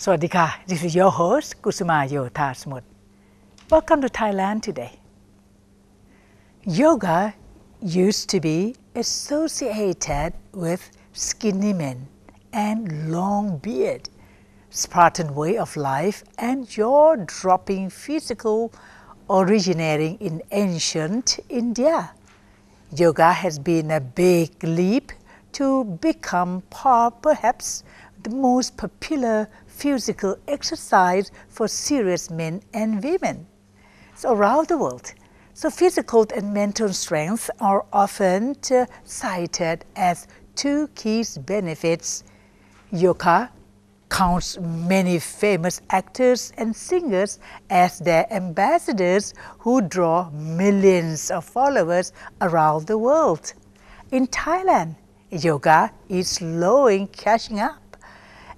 Sawadika, this is your host, Kusuma Yotasmut. Welcome to Thailand today. Yoga used to be associated with skinny men and long beard, Spartan way of life and jaw-dropping physical originating in ancient India. Yoga has been a big leap to become perhaps the most popular physical exercise for serious men and women. So around the world, physical and mental strength are often cited as two key benefits. Yoga counts many famous actors and singers as their ambassadors who draw millions of followers around the world. In Thailand, yoga is slowly catching up.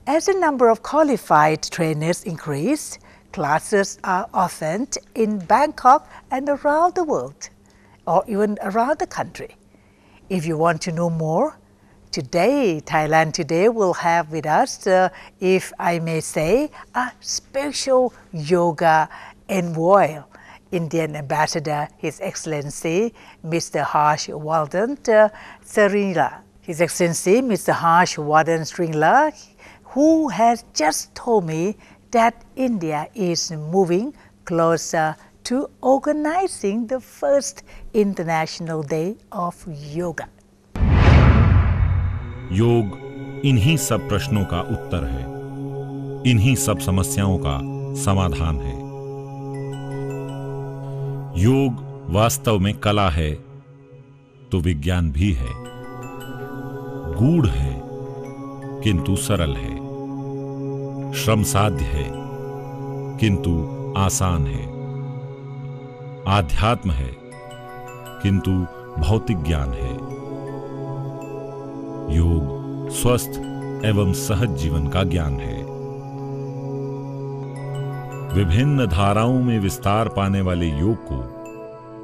As the number of qualified trainers increase, classes are often in Bangkok and around the world, or even around the country. If you want to know more, today, Thailand Today will have with us, if I may say, a special yoga envoy, Indian Ambassador, His Excellency, Mr. Harsh Vardhan Sringla. His Excellency, Mr. Harsh Vardhan Sringla, who has just told me that India is moving closer to organizing the first International Day of Yoga. योग इन्हीं सब प्रश्नों का उत्तर है, इन्हीं सब समस्याओं का समाधान है। योग वास्तव में कला है तो विज्ञान भी है, गूढ़ है किंतु सरल है, श्रम साध्य है किंतु आसान है, आध्यात्म है किंतु भौतिक ज्ञान है। योग स्वस्थ एवं सहज जीवन का ज्ञान है। विभिन्न धाराओं में विस्तार पाने वाले योग को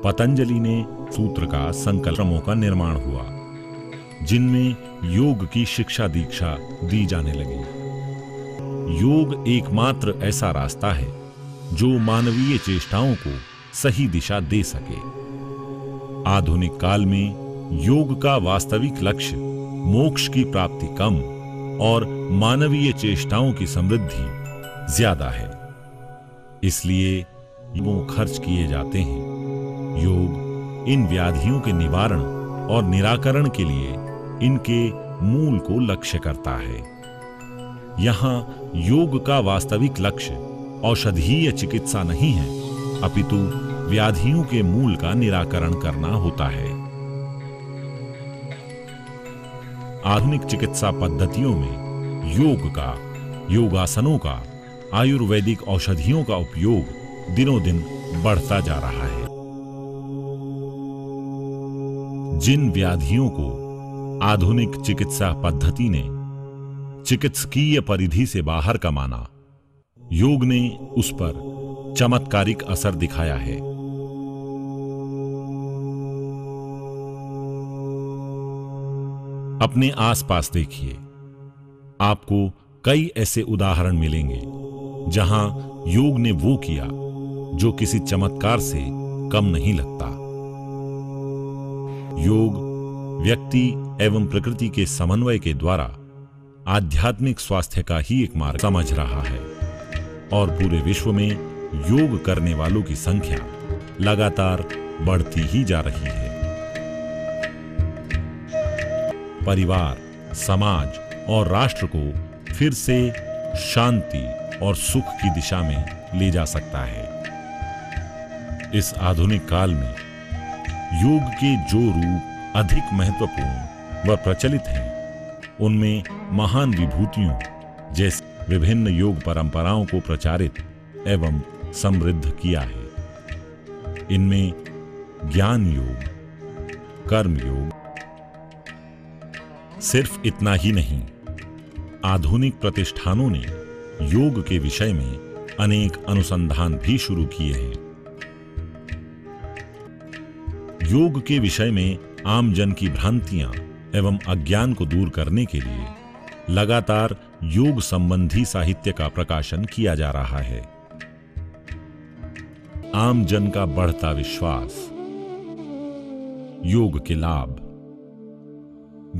पतंजलि ने सूत्र का संकल्पों का निर्माण हुआ, जिनमें योग की शिक्षा दीक्षा दी जाने लगी। योग एकमात्र ऐसा रास्ता है जो मानवीय चेष्टाओं को सही दिशा दे सके। आधुनिक काल में योग का वास्तविक लक्ष्य मोक्ष की प्राप्ति कम और मानवीय चेष्टाओं की समृद्धि ज्यादा है। इसलिए योग खर्च किए जाते हैं। योग इन व्याधियों के निवारण और निराकरण के लिए इनके मूल को लक्ष्य करता है। यहाँ योग का वास्तविक लक्ष्य औषधीय चिकित्सा नहीं है, अपितु व्याधियों के मूल का निराकरण करना होता है। आधुनिक चिकित्सा पद्धतियों में योग का, योगासनों का, आयुर्वेदिक औषधियों का उपयोग दिनों दिन बढ़ता जा रहा है। जिन व्याधियों को आधुनिक चिकित्सा पद्धति ने चिकित्सकीय परिधि से बाहर का माना, योग ने उस पर चमत्कारिक असर दिखाया है। अपने आसपास देखिए, आपको कई ऐसे उदाहरण मिलेंगे जहां योग ने वो किया जो किसी चमत्कार से कम नहीं लगता। योग व्यक्ति एवं प्रकृति के समन्वय के द्वारा आध्यात्मिक स्वास्थ्य का ही एक मार्ग समझ रहा है और पूरे विश्व में योग करने वालों की संख्या लगातार बढ़ती ही जा रही है। परिवार, समाज और राष्ट्र को फिर से शांति और सुख की दिशा में ले जा सकता है। इस आधुनिक काल में योग के जो रूप अधिक महत्वपूर्ण व प्रचलित हैं, उनमें महान विभूतियों जैसे विभिन्न योग परंपराओं को प्रचारित एवं समृद्ध किया है। इनमें ज्ञान योग, कर्म योग, सिर्फ इतना ही नहीं, आधुनिक प्रतिष्ठानों ने योग के विषय में अनेक अनुसंधान भी शुरू किए हैं। योग के विषय में आम जन की भ्रांतियां एवं अज्ञान को दूर करने के लिए लगातार योग संबंधी साहित्य का प्रकाशन किया जा रहा है। आम जन का बढ़ता विश्वास, योग के लाभ,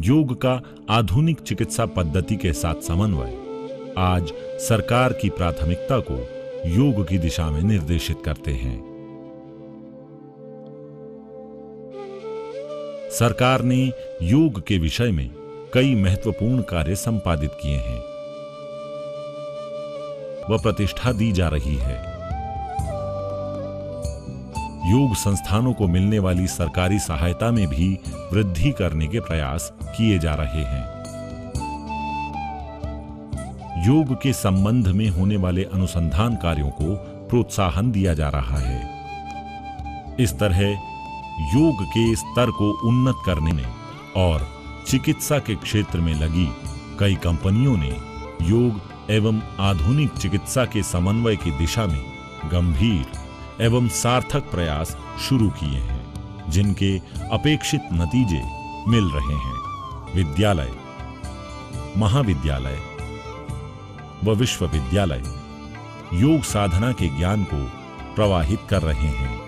योग का आधुनिक चिकित्सा पद्धति के साथ समन्वय आज सरकार की प्राथमिकता को योग की दिशा में निर्देशित करते हैं। सरकार ने योग के विषय में कई महत्वपूर्ण कार्य संपादित किए हैं व प्रतिष्ठा दी जा रही है। योग संस्थानों को मिलने वाली सरकारी सहायता में भी वृद्धि करने के प्रयास किए जा रहे हैं। योग के संबंध में होने वाले अनुसंधान कार्यों को प्रोत्साहन दिया जा रहा है। इस तरह योग के स्तर को उन्नत करने में और चिकित्सा के क्षेत्र में लगी कई कंपनियों ने योग एवं आधुनिक चिकित्सा के समन्वय की दिशा में गंभीर एवं सार्थक प्रयास शुरू किए हैं, जिनके अपेक्षित नतीजे मिल रहे हैं। विद्यालय, महाविद्यालय व विश्वविद्यालय योग साधना के ज्ञान को प्रवाहित कर रहे हैं।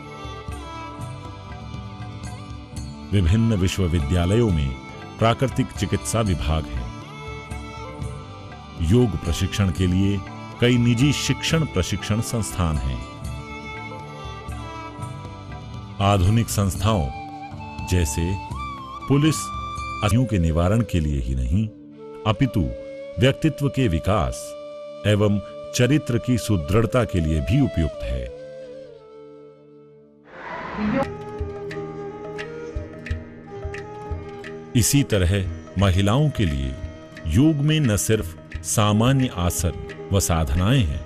विभिन्न विश्वविद्यालयों में प्राकृतिक चिकित्सा विभाग है। योग प्रशिक्षण के लिए कई निजी शिक्षण प्रशिक्षण संस्थान हैं। आधुनिक संस्थाओं जैसे पुलिस अपराधियों के निवारण के लिए ही नहीं, अपितु व्यक्तित्व के विकास एवं चरित्र की सुदृढ़ता के लिए भी उपयुक्त है। इसी तरह महिलाओं के लिए योग में न सिर्फ सामान्य आसन व साधनाएं हैं,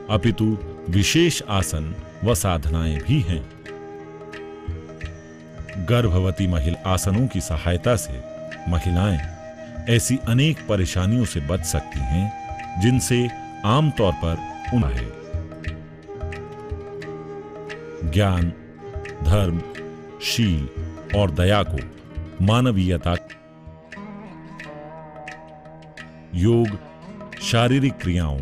अपितु विशेष आसन व साधनाएं भी हैं। गर्भवती महिला आसनों की सहायता से महिलाएं ऐसी अनेक परेशानियों से बच सकती हैं जिनसे आमतौर पर उन्हें है। ज्ञान, धर्म, शील और दया को मानवीयता। योग शारीरिक क्रियाओं,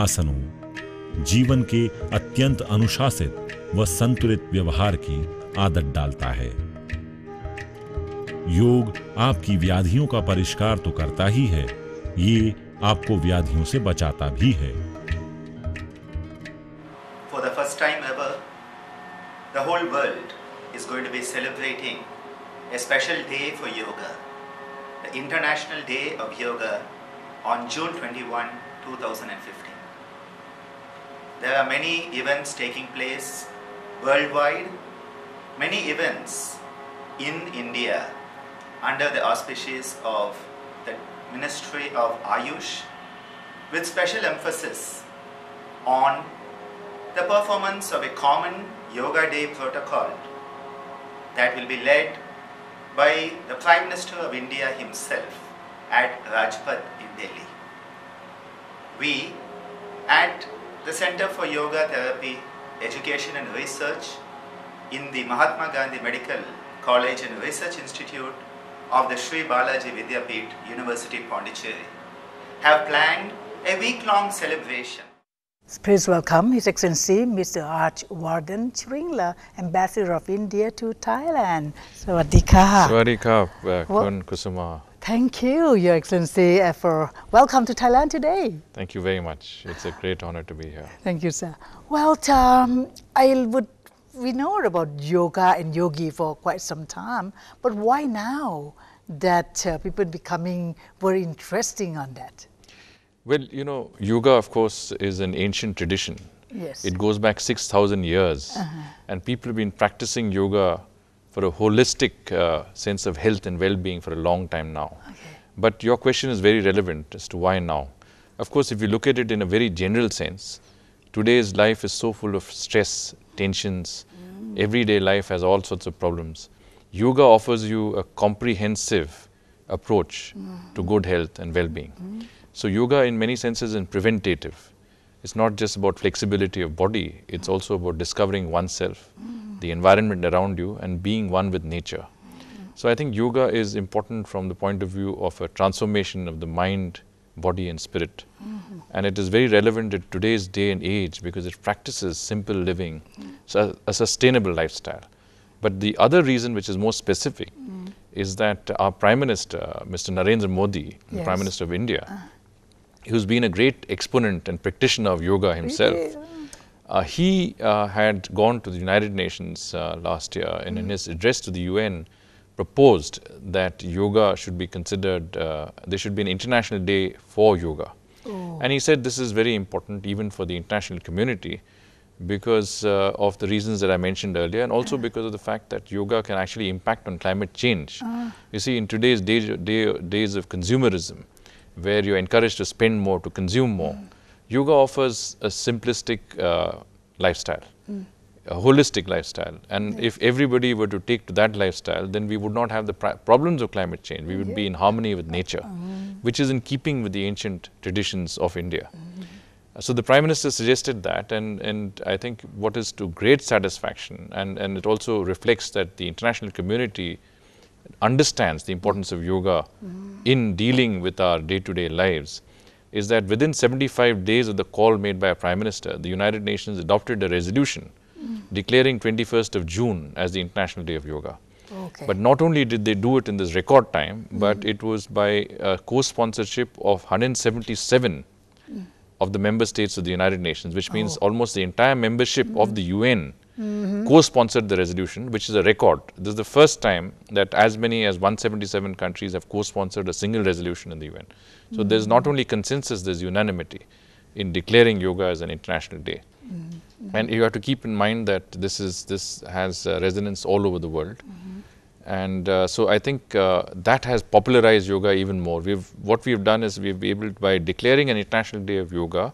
आसनों, जीवन के अत्यंत अनुशासित व संतुलित व्यवहार की आदत डालता है। योग आपकी व्याधियों का परिष्कार तो करता ही है, ये आपको व्याधियों से बचाता भी है। For the first time ever, the whole world is going to be celebrating a special day for yoga, the International Day of Yoga on June 21, 2015. There are many events taking place worldwide, many events in India under the auspices of the Ministry of Ayush, with special emphasis on the performance of a common Yoga Day protocol that will be led by the Prime Minister of India himself at Rajpath in Delhi. We at the Center for Yoga Therapy, Education and Research in the Mahatma Gandhi Medical College and Research Institute of the Sri Balaji Vidyapeeth, University, Pondicherry, have planned a week-long celebration. Please welcome His Excellency Mr. Archwarden Chringla, Ambassador of India to Thailand. Sawadika. Sawadika, Kun Kusuma. Thank you, Your Excellency, for welcome to Thailand today. Thank you very much. It's a great honor to be here. Thank you, sir. Well, we know about yoga and yogi for quite some time, but why now that people becoming very interesting on that? Well, you know, yoga, of course, is an ancient tradition. Yes. It goes back 6,000 years. And people have been practicing yoga for a holistic sense of health and well-being for a long time now. Okay. But your question is very relevant as to why now. Of course, if you look at it in a very general sense, today's life is so full of stress, tensions. Everyday life has all sorts of problems. Yoga offers you a comprehensive approach to good health and well-being. So yoga in many senses is preventative. It's not just about flexibility of body, it's also about discovering oneself, the environment around you, and being one with nature. So I think yoga is important from the point of view of a transformation of the mind, body and spirit. And it is very relevant in today's day and age because it practices simple living, so a sustainable lifestyle. But the other reason, which is more specific, is that our Prime Minister, Mr. Narendra Modi, the Prime Minister of India, who's been a great exponent and practitioner of yoga himself, he had gone to the United Nations last year and in his address to the UN proposed that yoga should be considered, there should be an international day for yoga. And he said this is very important even for the international community because of the reasons that I mentioned earlier and also because of the fact that yoga can actually impact on climate change. You see, in today's days of consumerism, where you're encouraged to spend more, to consume more, yoga offers a simplistic lifestyle, a holistic lifestyle. And if everybody were to take to that lifestyle, then we would not have the problems of climate change. We would be in harmony with nature, which is in keeping with the ancient traditions of India. So the Prime Minister suggested that, and I think what is to great satisfaction, and it also reflects that the international community understands the importance of yoga in dealing with our day-to-day lives, is that within 75 days of the call made by a Prime Minister, the United Nations adopted a resolution declaring 21st of June as the International Day of Yoga. But not only did they do it in this record time, but it was by co-sponsorship of 177 of the member states of the United Nations, which means almost the entire membership of the UN co-sponsored the resolution, which is a record. This is the first time that as many as 177 countries have co-sponsored a single resolution in the UN. So there's not only consensus, there's unanimity in declaring yoga as an international day. And you have to keep in mind that this has resonance all over the world. And so I think that has popularized yoga even more. What we've done is we've been able to, by declaring an International Day of Yoga,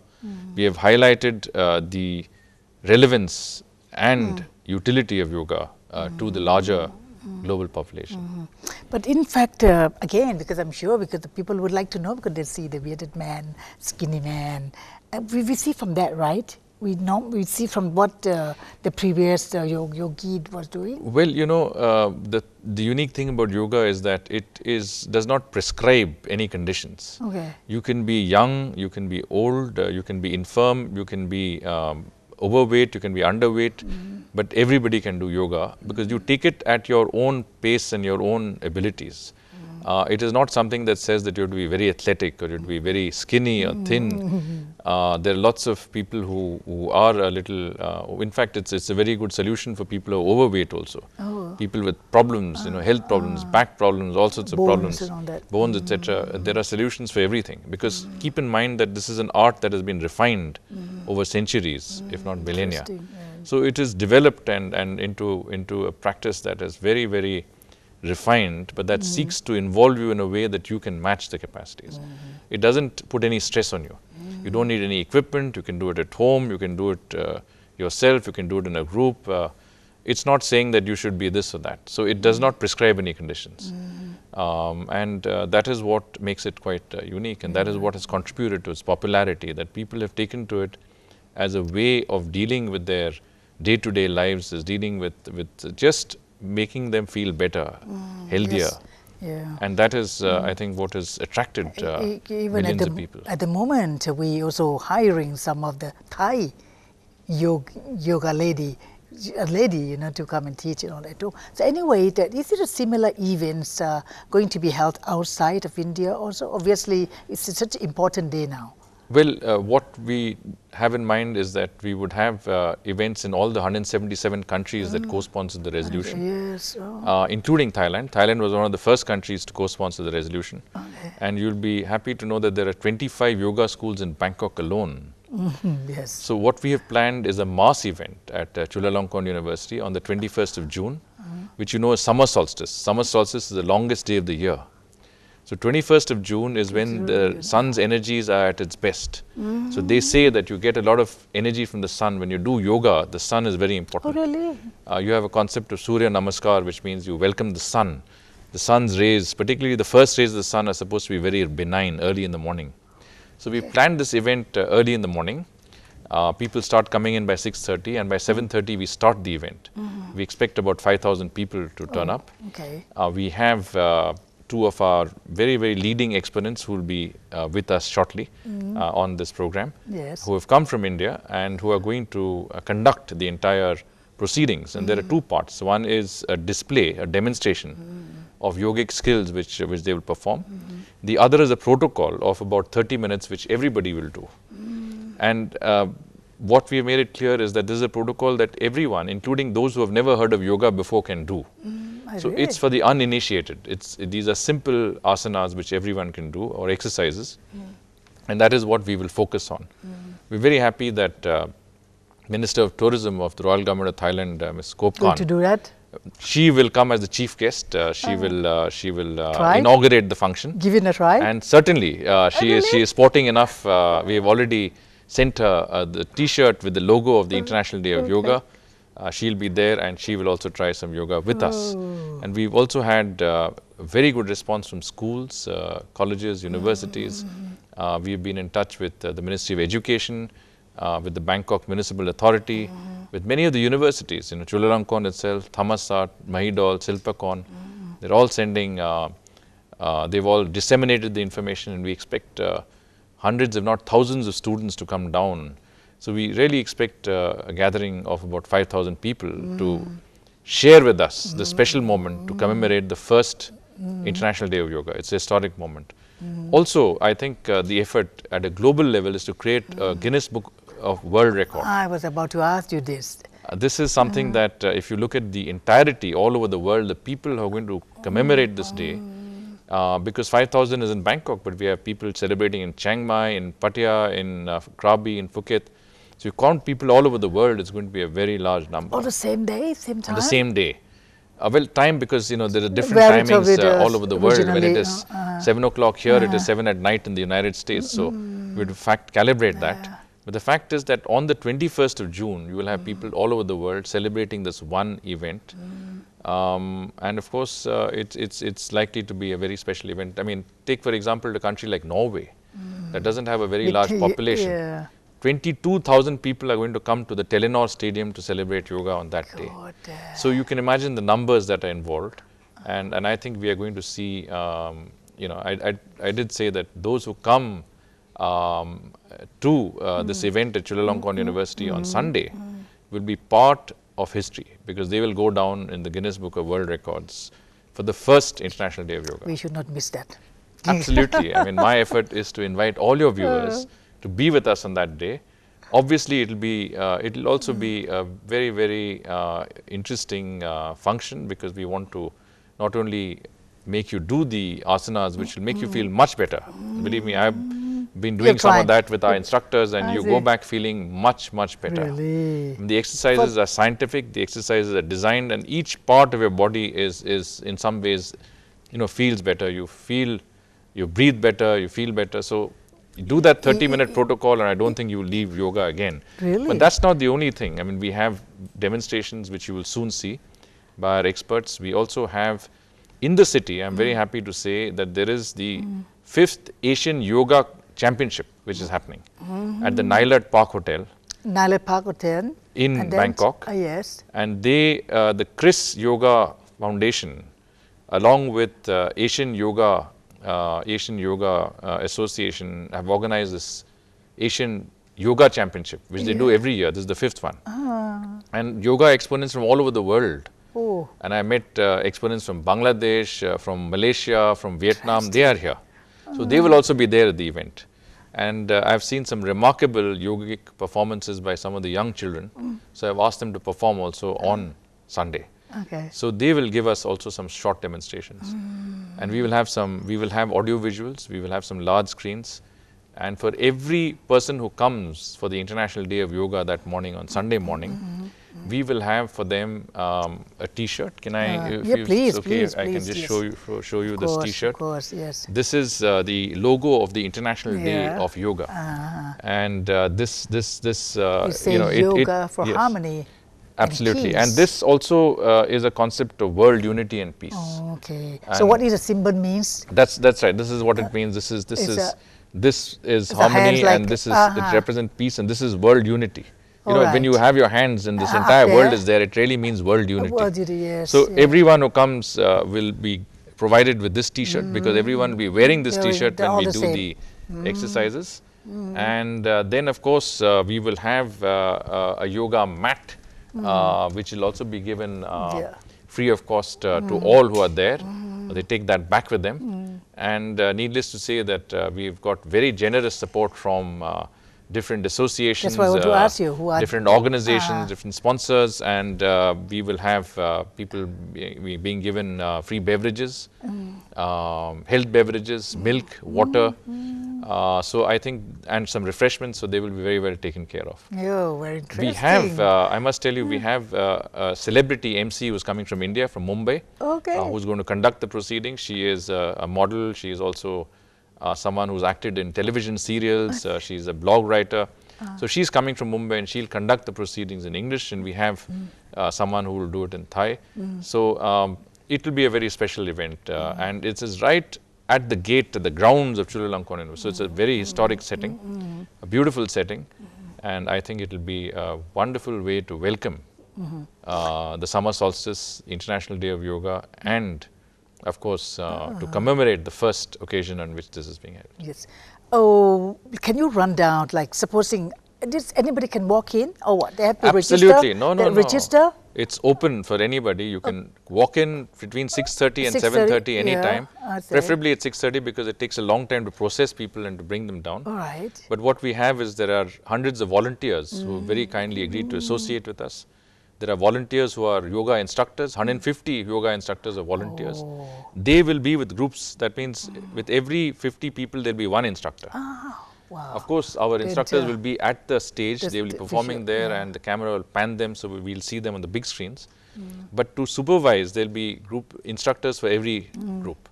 we have highlighted the relevance and utility of yoga to the larger global population. But in fact, again, because I'm sure because the people would like to know because they see the bearded man, skinny man. We see from that, right? We see from what the previous yogi was doing. Well, you know, the unique thing about yoga is that it does not prescribe any conditions. You can be young, you can be old, you can be infirm, you can be overweight, you can be underweight, but everybody can do yoga because you take it at your own pace and your own abilities. It is not something that says that you have to be very athletic or you have to be very skinny or thin. There are lots of people who are a little, in fact, it's a very good solution for people who are overweight also. People with problems, you know, health problems, back problems, all sorts of problems, bones, etc. There are solutions for everything because keep in mind that this is an art that has been refined over centuries, if not millennia. So it is developed and into a practice that is very, very refined, but that seeks to involve you in a way that you can match the capacities. It doesn't put any stress on you. You don't need any equipment. You can do it at home. You can do it yourself. You can do it in a group. It's not saying that you should be this or that. So it does not prescribe any conditions. And that is what makes it quite unique, and that is what has contributed to its popularity, that people have taken to it as a way of dealing with their day-to-day lives, is dealing with just making them feel better, healthier. And that is, I think, what has attracted millions of people. At the moment, we also hiring some of the Thai yoga lady, you know, to come and teach and all that too. So anyway, is it a similar events going to be held outside of India also? Obviously, it's such an important day now. Well, what we have in mind is that we would have events in all the 177 countries that co-sponsored the resolution, including Thailand. Thailand was one of the first countries to co-sponsor the resolution. And you'll be happy to know that there are 25 yoga schools in Bangkok alone. So what we have planned is a mass event at Chulalongkorn University on the 21st of June, which you know is summer solstice. Summer solstice is the longest day of the year. So 21st of June is when the sun's energies are at its best. So they say that you get a lot of energy from the sun. When you do yoga, the sun is very important. Oh, really? You have a concept of Surya Namaskar, which means you welcome the sun. The sun's rays, particularly the first rays of the sun, are supposed to be very benign early in the morning. So we planned this event early in the morning. People start coming in by 6:30, and by 7:30 we start the event. We expect about 5,000 people to turn up. Okay. We have two of our very, very leading exponents who will be with us shortly on this program, Yes. who have come from India and who are going to conduct the entire proceedings. And there are two parts. One is a display, a demonstration of yogic skills which they will perform. The other is a protocol of about 30 minutes which everybody will do. And what we have made it clear is that this is a protocol that everyone, including those who have never heard of yoga before, can do. So it's for the uninitiated. These are simple asanas which everyone can do, or exercises, and that is what we will focus on. We're very happy that Minister of Tourism of the Royal Government of Thailand, Ms. Kop Good to Khan, do that. she will come as the chief guest. She will Try? inaugurate the function. Give it a try. And certainly, she is sporting enough. We have already sent her the T-shirt with the logo of the International Day of Yoga. She'll be there, and she will also try some yoga with us. And we've also had very good response from schools, colleges, universities. We've been in touch with the Ministry of Education, with the Bangkok Municipal Authority, with many of the universities, Chulalongkorn itself, Thammasat, Mahidol, Silpakorn. They're all sending, they've all disseminated the information, and we expect hundreds if not thousands of students to come down. So we really expect a gathering of about 5,000 people to share with us the special moment to commemorate the first International Day of Yoga. It's a historic moment. Also, I think the effort at a global level is to create a Guinness Book of World Record. I was about to ask you this. This is something that if you look at the entirety all over the world, the people who are going to commemorate this day, because 5,000 is in Bangkok, but we have people celebrating in Chiang Mai, in Pattaya, in Krabi, in Phuket. So you count people all over the world, it's going to be a very large number. On the same day, same time? On the same day. Well, time because, there are different Where timings all over the world. When it is 7 o'clock here, it is 7 at night in the United States. So we would in fact calibrate that. But the fact is that on the 21st of June, you will have people all over the world celebrating this one event. And of course, it's likely to be a very special event. I mean, take for example, a country like Norway that doesn't have a very large population. 22,000 people are going to come to the Telenor Stadium to celebrate yoga on that day. So you can imagine the numbers that are involved. And I think we are going to see, I did say that those who come to this event at Chulalongkorn University on Sunday will be part of history, because they will go down in the Guinness Book of World Records for the first International Day of Yoga. We should not miss that. Absolutely. I mean, my effort is to invite all your viewers to be with us on that day. Obviously, it'll also be a very, very interesting function, because we want to not only make you do the asanas, which will make you feel much better. Believe me, I've been doing some of that with our instructors, and you go back feeling much, much better. Really? The exercises are scientific, the exercises are designed, and each part of your body is in some ways, feels better. You breathe better, you feel better. So you do that 30-minute protocol, and I don't think you will leave yoga again. Really? But that's not the only thing. I mean, we have demonstrations which you will soon see by our experts. We also have in the city, I'm very happy to say that there is the 5th Asian Yoga Championship, which is happening at the Nailat Park Hotel. Nailat Park Hotel. In Bangkok. Yes. And they, the Chris Yoga Foundation, along with Asian Yoga Association, have organized this Asian Yoga Championship, which they do every year. This is the 5th one. And yoga exponents from all over the world. And I met exponents from Bangladesh, from Malaysia, from Vietnam. They are here. So they will also be there at the event. And I've seen some remarkable yogic performances by some of the young children. So I've asked them to perform also on Sunday. Okay. So they will give us also some short demonstrations. And we will have audio visuals, we will have some large screens. And for every person who comes for the International Day of Yoga that morning, on Sunday morning, we will have for them a T-shirt. Can I? Please, okay, please, I can just show you this T-shirt. Of course, yes. This is the logo of the International Day of Yoga, and this yoga for harmony. Absolutely, and this also is a concept of world unity and peace. Okay. So what is a symbol means? That's right. This is what it means. This is this is The harmony hands like- and this is, it represents peace, and this is world unity. You know, when you Alright. have your hands and this Up entire world there. is there, it really means world unity. World unity, yes, So yes. everyone who comes will be provided with this T-shirt, because everyone will be wearing this Wearing- T-shirt they're when all we the do same. the exercises. And then of course we will have a yoga mat which will also be given Yeah. free of cost to all who are there. They take that back with them. And needless to say that we've got very generous support from different associations, That's why I want to ask you, who are- different organizations, different sponsors, and we will have people being given free beverages, health beverages, milk, water. So I think, and some refreshments, so they will be very well taken care of. Oh, very interesting. We have, I must tell you, we have a celebrity MC who's coming from India, from Mumbai, Okay. who's going to conduct the proceedings. She is a model. She is also someone who's acted in television serials. She's a blog writer. So she's coming from Mumbai and she'll conduct the proceedings in English, and we have someone who will do it in Thai. So it will be a very special event, and it is right at the gate, at the grounds of Chulalongkorn University. So it's a very historic setting, a beautiful setting, and I think it will be a wonderful way to welcome the summer solstice, International Day of Yoga, and of course to commemorate the first occasion on which this is being held. Yes. Oh, can you run down, like supposing anybody can walk in, or what? They have to Absolutely. register? No, no, They no. Register? It's open for anybody. You can walk in between 6:30 and 6:30, 7:30 anytime. I see. Preferably at 6:30 because it takes a long time to process people and to bring them down. All right. But what we have is there are hundreds of volunteers who very kindly agreed to associate with us. There are volunteers who are yoga instructors, 150 yoga instructors or volunteers. They will be with groups. That means with every 50 people, there will be one instructor. Wow. Of course, our instructors will be at the stage, the they will be performing visual, there, and the camera will pan them, so we will see them on the big screens. But to supervise, there will be group instructors for every group.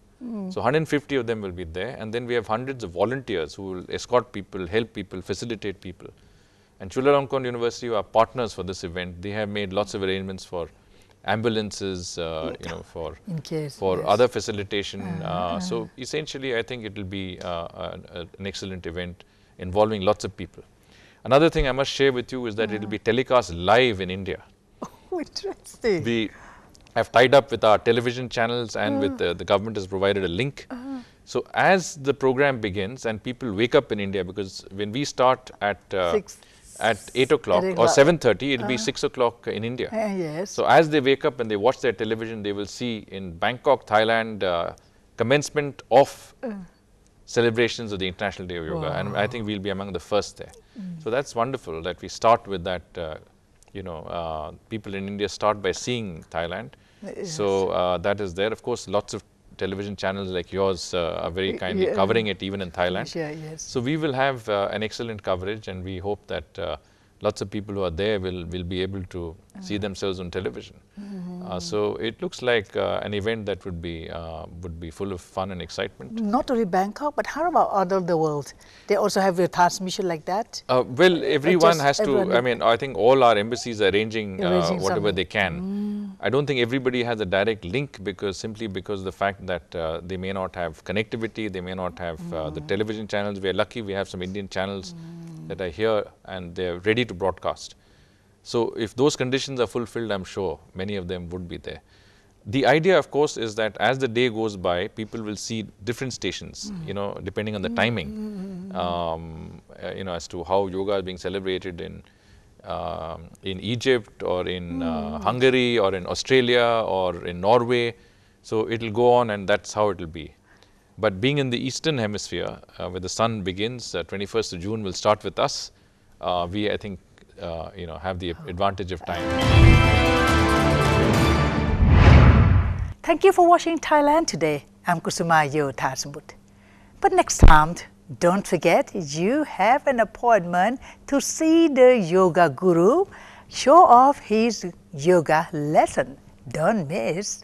So 150 of them will be there, and then we have hundreds of volunteers who will escort people, help people, facilitate people. And Chulalongkorn University, who are partners for this event, they have made lots of arrangements for ambulances, you know, In case, for yes. other facilitation. So essentially, I think it will be an excellent event involving lots of people. Another thing I must share with you is that it will be telecast live in India. Oh, interesting. We have tied up with our television channels, and with the government has provided a link. So as the program begins and people wake up in India, because when we start at 8 o'clock or 7:30, it will be 6 o'clock in India. Yes. So as they wake up and they watch their television, they will see in Bangkok, Thailand, commencement of celebrations of the International Day of Yoga. And I think we'll be among the first there. So that's wonderful that we start with that, you know, people in India start by seeing Thailand. Yes. So that is there. Of course, lots of television channels like yours are very kindly covering it even in Thailand. Sure, yes. So we will have an excellent coverage, and we hope that lots of people who are there will be able to see themselves on television. So it looks like an event that would be full of fun and excitement. Not only Bangkok, but how about other the world? They also have a transmission like that? Well, everyone just has to, everyone- I mean, I think all our embassies are arranging Arranging whatever something. they can. I don't think everybody has a direct link, because simply because the fact that they may not have connectivity, they may not have the television channels. We are lucky we have some Indian channels that are here and they're ready to broadcast. So if those conditions are fulfilled, I'm sure many of them would be there. The idea, of course, is that as the day goes by, people will see different stations, you know, depending on the timing, you know, as to how yoga is being celebrated in Egypt or in Hungary or in Australia or in Norway. So it will go on, and that's how it will be. But being in the Eastern Hemisphere, where the sun begins, 21st of June will start with us. We, I think, you know, have the advantage of time. Thank you for watching Thailand today. I'm Kusuma Yothasambut. But next time, don't forget you have an appointment to see the yoga guru show off his yoga lesson. Don't miss.